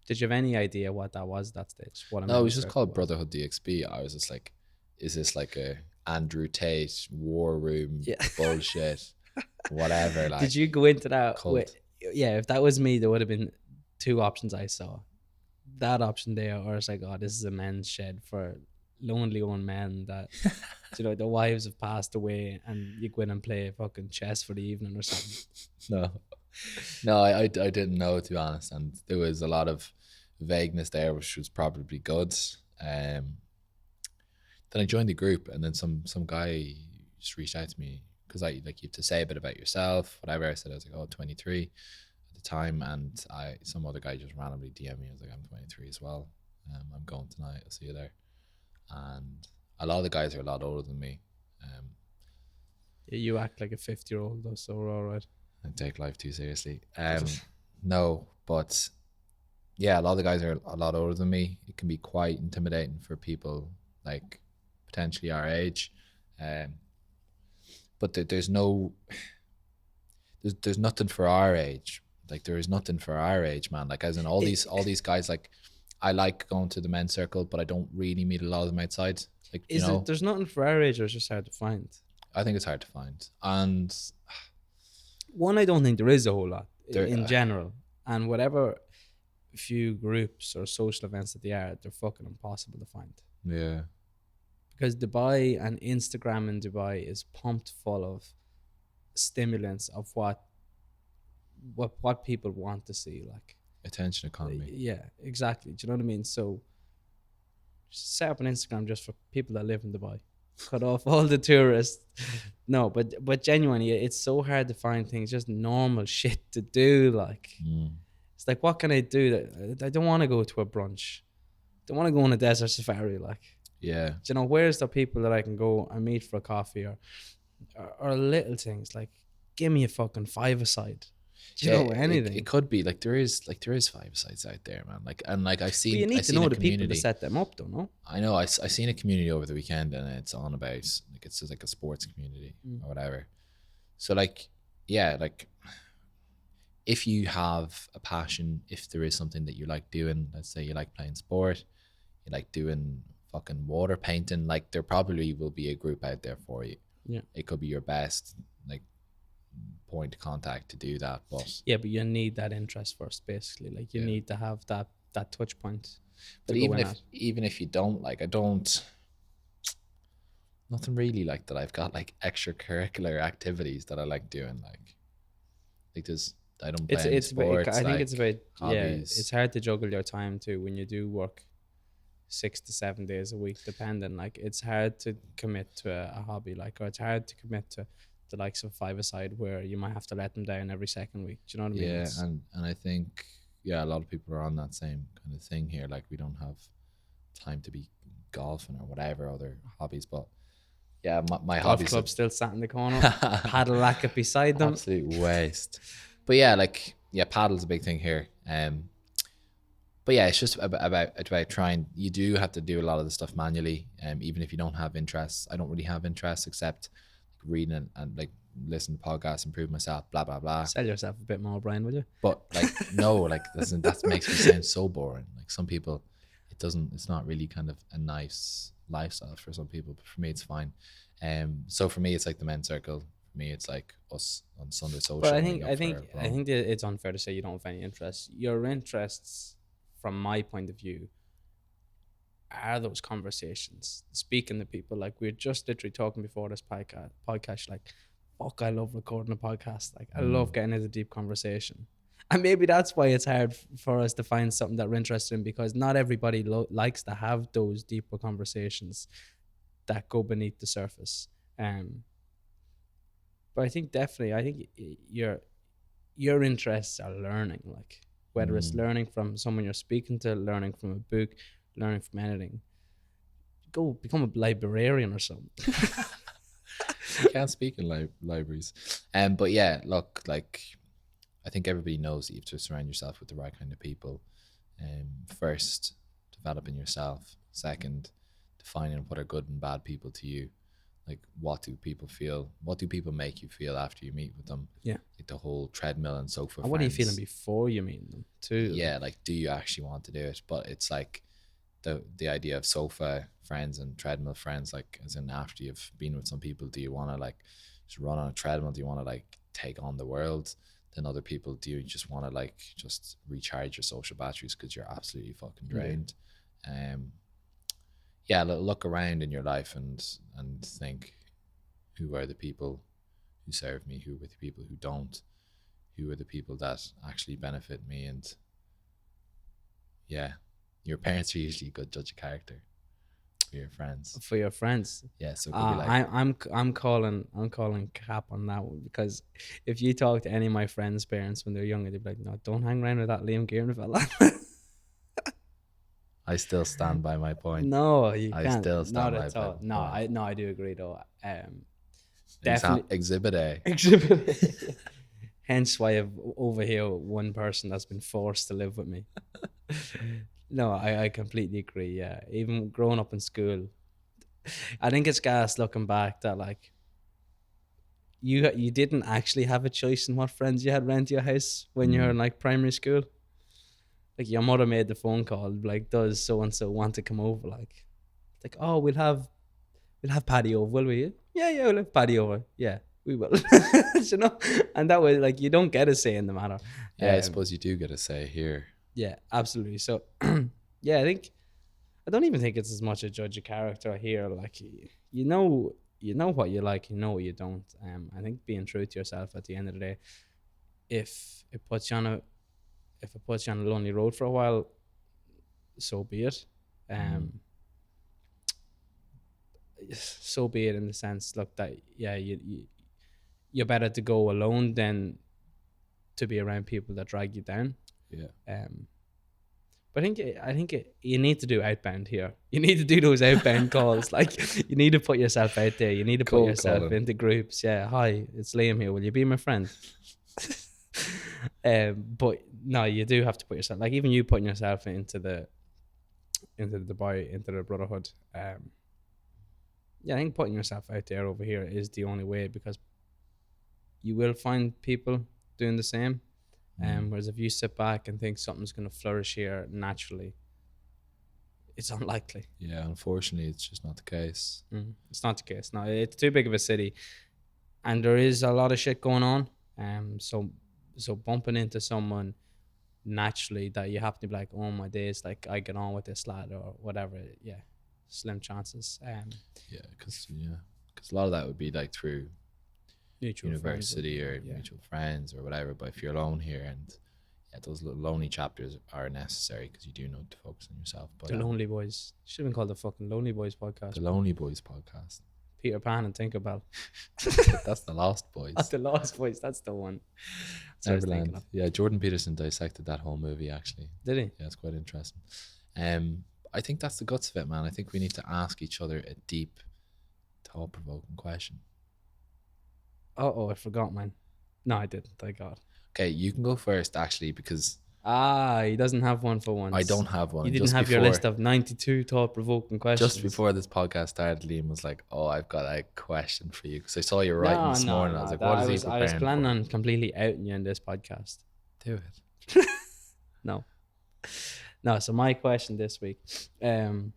Did you have any idea what that was at that stage? No, it was just called Brotherhood DXB. I was just like, is this like Andrew Tate, War Room, Yeah. bullshit, whatever, Did like you go into that with? cult. Yeah, if that was me, there would have been two options I saw. That option there, or it's like, oh, this is a men's shed for lonely old men that, their wives have passed away, and you go in and play fucking chess for the evening or something. No, no, I didn't know, to be honest, and there was a lot of vagueness there, which was probably good. Um, then I joined the group, and then some guy just reached out to me because I like you have to say a bit about yourself, whatever. I said I was like, oh, 23 at the time, and some other guy just randomly DM me. I was like, I'm 23 as well. I'm going tonight. I'll see you there. And a lot of the guys are a lot older than me. Um, Yeah, you act like a 50-year-old though, so we're all right. I take life too seriously. No, but yeah, a lot of the guys are a lot older than me. It can be quite intimidating for people like potentially our age. Um, but there's no, there's nothing for our age. Like there is nothing for our age, man. Like as in all these guys, like I like going to the men's circle, but I don't really meet a lot of them outside. Like There's nothing for our age, or it's just hard to find? I think it's hard to find, and One, I don't think there is a whole lot there, in general, and whatever few groups or social events that they're fucking impossible to find. yeah, Because Dubai and Instagram in Dubai is pumped full of stimulants of what people want to see. Like, attention economy. yeah, exactly. Do you know what I mean? So just set up an Instagram just for people that live in Dubai. Cut off all the tourists. No, but genuinely, it's so hard to find things, just normal shit to do. Like, it's like, what can I do? I don't want to go to a brunch. Don't want to go on a desert safari. Like, Yeah, where's the people that I can go and meet for a coffee or little things like, give me a fucking five-a-side. Do you know anything? It could be like there is five sites out there, man. Like and like I've seen. But you need I've to seen know a the people community. to set them up, though, no? I know. I seen a community over the weekend, and it's on about like it's just like a sports community or whatever. So like, yeah, like if you have a passion, if there is something that you like doing, let's say you like playing sport, you like doing fucking water painting, like there probably will be a group out there for you. Yeah. It could be your best like point of contact to do that, but Yeah, but you need that interest first, basically. Like, you need to have that touch point. but even if you don't, like I don't, nothing really like that I've got like extracurricular activities that I like doing, like there's I don't play any sports. I think it's about hobbies. it's hard to juggle your time too when you do work 6 to 7 days a week, depending. Like, it's hard to commit to a hobby, like, or it's hard to commit to the likes of five-a-side where you might have to let them down every second week. Do you know what I mean? Yeah, and I think a lot of people are on that same kind of thing here. Like we don't have time to be golfing or whatever other hobbies, but yeah, my Golf hobbies club still sat in the corner, paddle racket beside them. absolute waste. But yeah, like paddle's a big thing here. But yeah, it's just about trying. You do have to do a lot of the stuff manually. Even if you don't have interests, I don't really have interests except reading and like listen to podcasts, improve myself, blah blah blah. Sell yourself a bit more, Brian, would you? But like no, like that makes me sound so boring. Like some people, it's not really kind of a nice lifestyle for some people, but for me it's fine. So for me it's like the men's circle. For me it's like us on Sunday social. But I think that it's unfair to say you don't have any interests. Your interests, from my point of view, are those conversations, speaking to people. Like, we're just literally talking before this podcast, like, fuck, I love recording a podcast. Like, I love getting into deep conversation. And maybe that's why it's hard for us to find something that we're interested in, because not everybody likes to have those deeper conversations that go beneath the surface. But I think your interests are learning, like, whether it's learning from someone you're speaking to, learning from a book, learning from anything. Go become a librarian or something. You can't speak in libraries. But yeah, look, like I think everybody knows that you have to surround yourself with the right kind of people. First, developing yourself. Second, defining what are good and bad people to you. Like, what do people feel? What do people make you feel after you meet with them? Yeah. Like the whole treadmill and so forth. And what are you feeling before you meet them too? Yeah, like, do you actually want to do it? But it's like, the idea of sofa friends and treadmill friends, like as in after you've been with some people, do you want to like just run on a treadmill? Do you want to like take on the world? Then other people, do you just want to like just recharge your social batteries because you're absolutely fucking drained? Um, yeah, look around in your life and think, who are the people who serve me? Who are the people who don't? Who are the people that actually benefit me? And yeah, your parents are usually a good judge of character for your friends. For your friends. Yeah, so it could be like, I'm calling cap on that one, because if you talk to any of my friends' parents when they're younger, they'd be like, "No, don't hang around with that Liam Kieran fella." I still stand by my point. No, you I can't. still stand Not by at my all. point. No, I do agree though. Definitely Exhibit A. exhibit. Hence why I've over here one person that's been forced to live with me. No, I completely agree. Yeah, even growing up in school, I think it's gas looking back that like you didn't actually have a choice in what friends you had rent your house when you were in like primary school. Like your mother made the phone call, like, does so and so want to come over? Like, oh, we'll have Paddy over, will we? Yeah, we'll have Paddy over. Yeah, we will. You know, and that way, like, you don't get a say in the matter. Yeah, I suppose you do get a say here. Yeah, absolutely. So, yeah, I don't even think it's as much a judge of character here. Like, you know what you like, you know what you don't. I think being true to yourself at the end of the day, if it puts you on a lonely road for a while, so be it. So be it, in the sense, look, that yeah, you're better to go alone than to be around people that drag you down. Yeah. But I think you need to do outbound here. You need to do those outbound calls. Like, you need to put yourself out there. You need to put Cold yourself calling. into groups. Yeah, hi, it's Liam here. Will you be my friend? But no, you do have to put yourself, like, even you putting yourself into the brotherhood. Yeah, I think putting yourself out there over here is the only way, because you will find people doing the same. Whereas if you sit back and think something's going to flourish here naturally, it's unlikely. Yeah, unfortunately, it's just not the case. It's not the case. No, it's too big of a city, and there is a lot of shit going on. So bumping into someone naturally that you happen to be like, oh my days, like, I get on with this lad or whatever. Yeah, slim chances. Yeah, because a lot of that would be like through Mutual university friends, or mutual friends or whatever. But if you're alone here, and yeah, those little lonely chapters are necessary, because you do need to focus on yourself. But The Lonely Boys should have been called the fucking Lonely Boys podcast. the Lonely Boys podcast. Peter Pan and Tinkerbell. That's the Lost Boys. That's the Lost Boys. That's the one. That's what I was thinking Neverland. of. Yeah, Jordan Peterson dissected that whole movie actually. Did he? Yeah, it's quite interesting. I think that's the guts of it, man. I think we need to ask each other a deep, thought-provoking question. Oh, I forgot mine. No, I didn't. Thank God. Okay, you can go first actually, because He doesn't have one for once. I don't have one. You didn't Just have your before- list of 92 thought-provoking questions. Just before this podcast started, Liam was like, "Oh, I've got a question for you," because I saw you writing this morning. I was like, "What is he preparing I was planning for?" on completely outing you in this podcast. Do it. No. So my question this week, I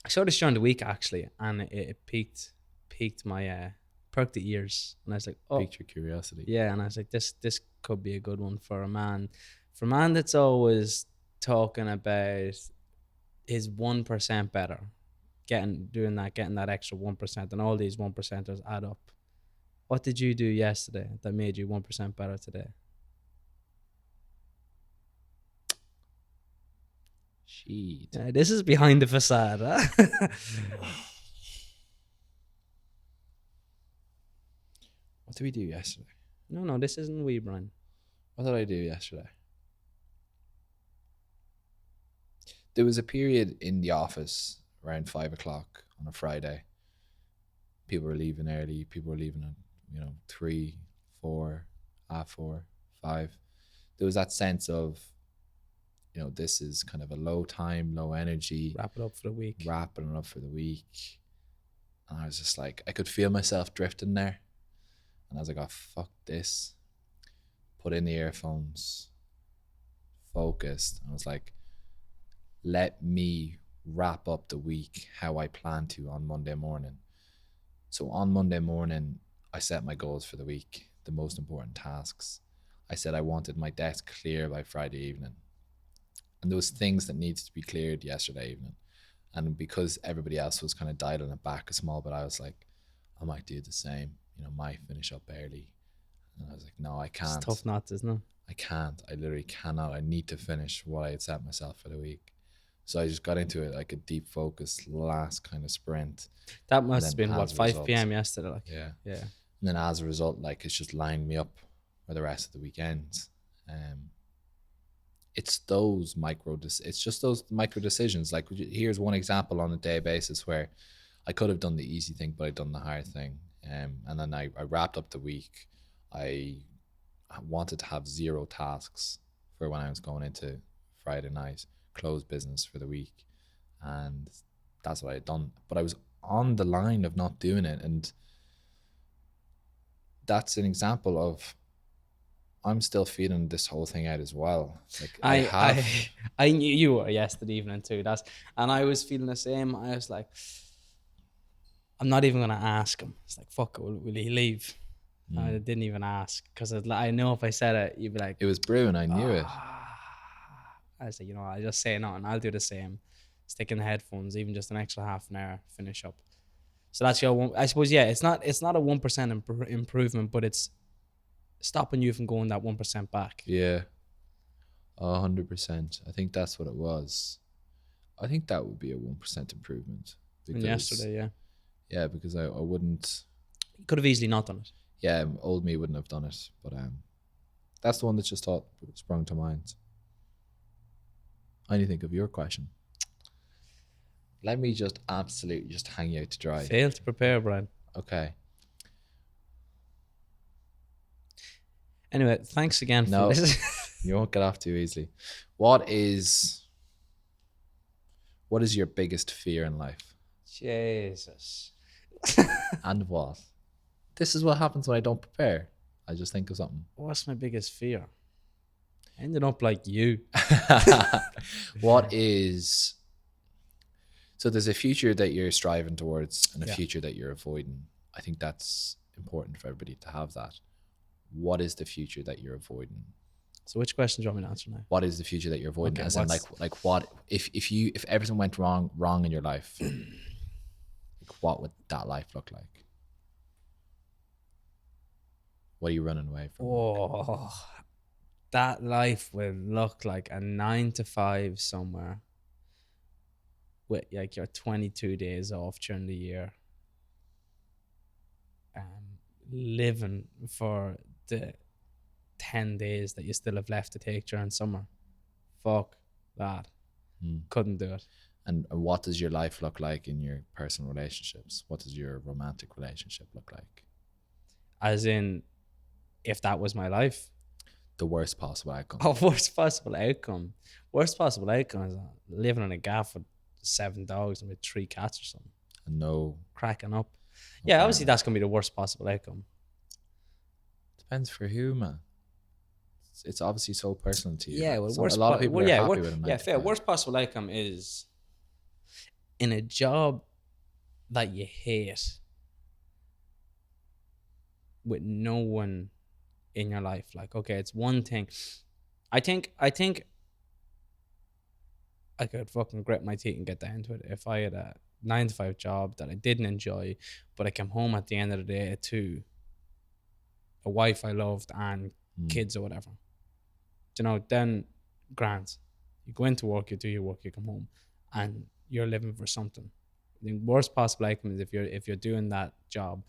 saw this during the week actually, and it piqued my perked the ears, and I was like, oh, Piqued your curiosity. yeah, and I was like, this could be a good one for a man that's always talking about his 1% better, getting that extra 1%, and all these 1%ers add up. What did you do yesterday that made you 1% better today? Shit. This is behind the facade. Huh? What did we do yesterday? No, this isn't we, Brian. What did I do yesterday? There was a period in the office around 5 o'clock on a Friday. People were leaving early. People were leaving at 3, 4, half 4, 5. There was that sense of, this is kind of a low time, low energy. Wrap it up for the week. Wrapping it up for the week. And I was just like, I could feel myself drifting there. And I was like, oh, fuck this. Put in the earphones. Focused. And I was like, let me wrap up the week how I plan to on Monday morning. So on Monday morning, I set my goals for the week, the most important tasks. I said I wanted my desk clear by Friday evening. And there was things that needed to be cleared yesterday evening. And because everybody else was kind of dialing it back a small bit, I was like, I might do the same, might finish up early. And I was like, no, I It's can't. tough not to, isn't it? I can't. I literally cannot. I need to finish what I had set myself for the week. So I just got into it like a deep focus last kind of sprint. That must have been what, as a 5 result- p.m. yesterday. Like, Yeah. yeah. And then as a result, like it's just lined me up for the rest of the weekend. It's those it's just those micro decisions. Like here's one example on a day basis where I could have done the easy thing, but I done the hard thing. And then I wrapped up the week. I wanted to have 0 tasks for when I was going into Friday night, close business for the week. And that's what I had done. But I was on the line of not doing it. And that's an example of I'm still feeling this whole thing out as well. Like I knew you were yesterday evening too. And I was feeling the same. I was like, I'm not even gonna ask him. It's like, fuck it, will he leave? I didn't even ask because I know if I said it, you'd be like, it was brewing. I knew it. I was like, I just say no, and I'll do the same. Stick in the headphones, even just an extra half an hour, finish up. So that's your one. I suppose, yeah, it's not a 1% improvement, but it's stopping you from going that 1% back. Yeah, 100%. I think that's what it was. I think that would be a 1% improvement. And yesterday, yeah. Yeah, because I wouldn't. You could have easily not done it. Yeah, old me wouldn't have done it, but that's the one that just sprung to mind. I need to think of your question. Let me just absolutely just hang you out to dry. Fail to prepare, Brian. Okay. Anyway, thanks again No, for this. You won't get off too easily. What is your biggest fear in life? Jesus. And what? This is what happens when I don't prepare. I just think of something. What's my biggest fear? I ended up like you. What is... So there's a future that you're striving towards and a future that you're avoiding. I think that's important for everybody to have that. What is the future that you're avoiding? So which question do you want me to answer now? What is the future that you're avoiding? Okay, as in like what if everything went wrong in your life, like what would that life look like? What are you running away from? Oh, that life will look like a 9 to 5 somewhere with like your 22 days off during the year, living for the 10 days that you still have left to take during summer. Fuck that. Couldn't do it. And what does your life look like in your personal relationships? What does your romantic relationship look like? As in, if that was my life. The worst possible outcome. Oh, worst possible outcome. Worst possible outcome is living in a gaff with 7 dogs and with 3 cats or something. And no. Cracking up. Yeah, obviously that's going to be the worst possible outcome. Depends for who, man. It's obviously so personal to you. Yeah, well, a lot of people are happy with it. Yeah, fair. Worst possible outcome is in a job that you hate with no one in your life. Like, okay, it's one thing. I think I could fucking grit my teeth and get down to it if I had a 9 to 5 job that I didn't enjoy, but I came home at the end of the day to a wife I loved and kids or whatever. You know, then grand. You go into work, you do your work, you come home, and you're living for something. The worst possible outcome is if you're doing that job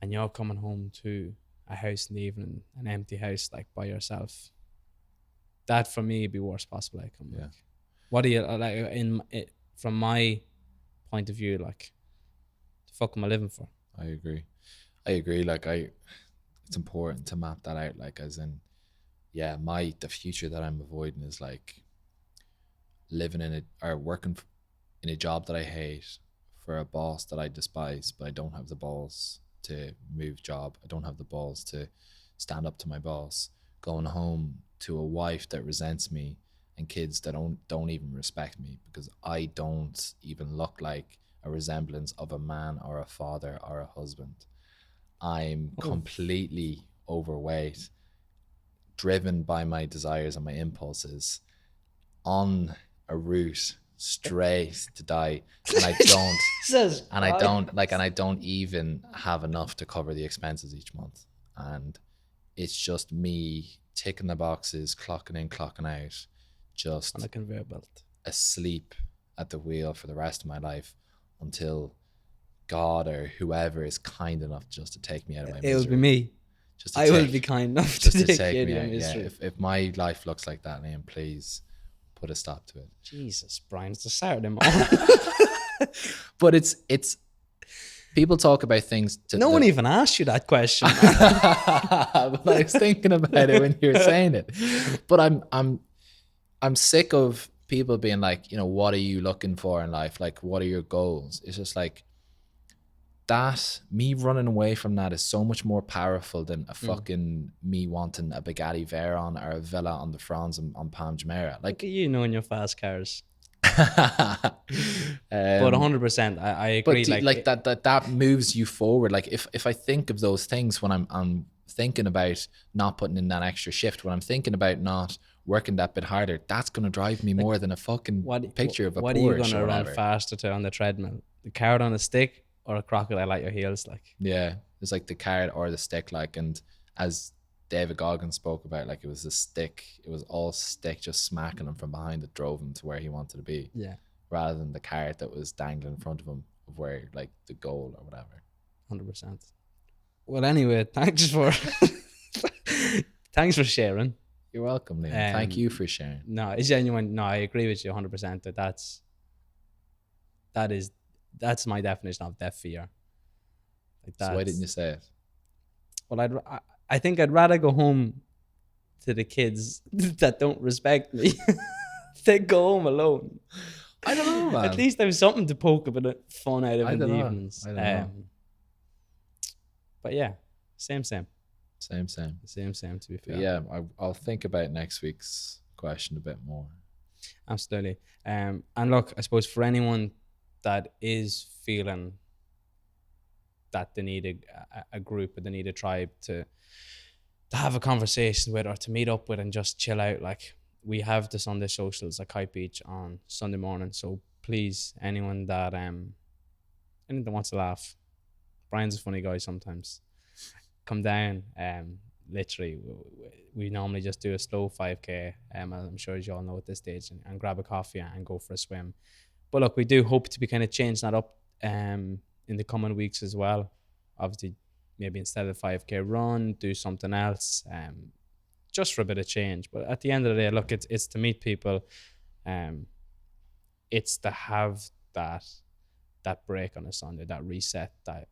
and you're coming home to a house in the evening, an empty house like by yourself. That for me would be worst possible outcome. Yeah. Like, what do you like from my point of view? Like, the fuck am I living for? I agree. Like it's important to map that out. Like as in, yeah, the future that I'm avoiding is like living in working in a job that I hate for a boss that I despise, but I don't have the balls to move job. I don't have the balls to stand up to my boss. Going home to a wife that resents me and kids that don't even respect me because I don't even look like a resemblance of a man or a father or a husband. I'm Oh, completely overweight, driven by my desires and my impulses, on a route straight to die, and I don't Jesus and I Christ. don't like and I don't even have enough to cover the expenses each month. And it's just me ticking the boxes, clocking in, clocking out, On a just conveyor belt. asleep at the wheel for the rest of my life until God or whoever is kind enough just to take me out of my It will be misery. me. Just to I will be take kind enough to just to take you take out of me your out. Yeah. misery. If my life looks like that, Liam, please put a stop to it. Jesus, Brian, it's a Saturday morning. But it's people talk about things to No one even asked you that question, man. but I was thinking about it when you were saying it. But I'm sick of people being like, you know, what are you looking for in life? Like, what are your goals? It's just like that. Me running away from that is so much more powerful than a fucking me wanting a Bugatti Veyron or a villa on the Franz on Palm Jumeirah. Look Like, at you knowing your fast cars. But um, 100%, I agree. but Like, that moves you forward. Like if I think of those things when I'm thinking about not putting in that extra shift, when I'm thinking about not working that bit harder, that's gonna drive me more than a fucking picture of a what are you Porsche gonna or run whatever. faster to on the treadmill? The carrot on a stick or a crocodile at your heels? Like, Yeah, it's like the carrot or the stick. Like, and as David Goggins spoke about, like it was a stick. It was all stick, just smacking him from behind that drove him to where he wanted to be, yeah, rather than the carrot that was dangling in front of him of where like the goal or whatever. 100%. Well, anyway, thanks for sharing. You're welcome, Liam. Thank you for sharing. No, it's genuine. No, I agree with you 100%. That's my definition of death fear. Like, So why didn't you say it? Well, I think I'd rather go home to the kids that don't respect me than go home alone. I don't know, man. At least there's something to poke a bit of fun out of I in the don't know. evenings. I don't know. But yeah, same. Same. Same, to be fair. But yeah, I'll think about next week's question a bit more. Absolutely. And look, I suppose for anyone that is feeling that they need a group or they need a tribe to have a conversation with or to meet up with and just chill out, like we have the Sunday socials at Kite Beach on Sunday morning. So please, anyone that wants to laugh, Brian's a funny guy sometimes, come down. Literally, we normally just do a slow 5K. I'm sure as you all know at this stage, and grab a coffee and go for a swim. But look, we do hope to be kind of changing that up in the coming weeks as well. Obviously, maybe instead of 5K run, do something else, just for a bit of change. But at the end of the day, look, it's to meet people. It's to have that break on a Sunday, that reset that,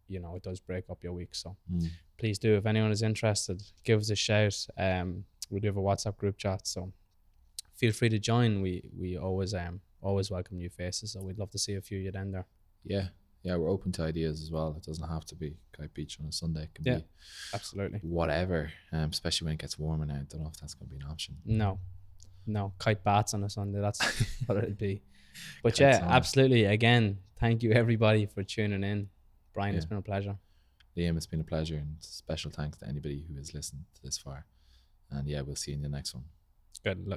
you know, it does break up your week. So please do, if anyone is interested, give us a shout. We do have a WhatsApp group chat, so feel free to join. We always welcome new faces, so we'd love to see a few of you down there. Yeah, we're open to ideas as well. It doesn't have to be Kite Beach on a Sunday. It can be absolutely whatever, especially when it gets warmer now. I don't know if that's going to be an option. No, kite bats on a Sunday, that's what it'd be. But Kite yeah, sauna. Absolutely. Again, thank you everybody for tuning in. Brian, it's been a pleasure. Liam, it's been a pleasure, and special thanks to anybody who has listened this far. And yeah, we'll see you in the next one. Good luck.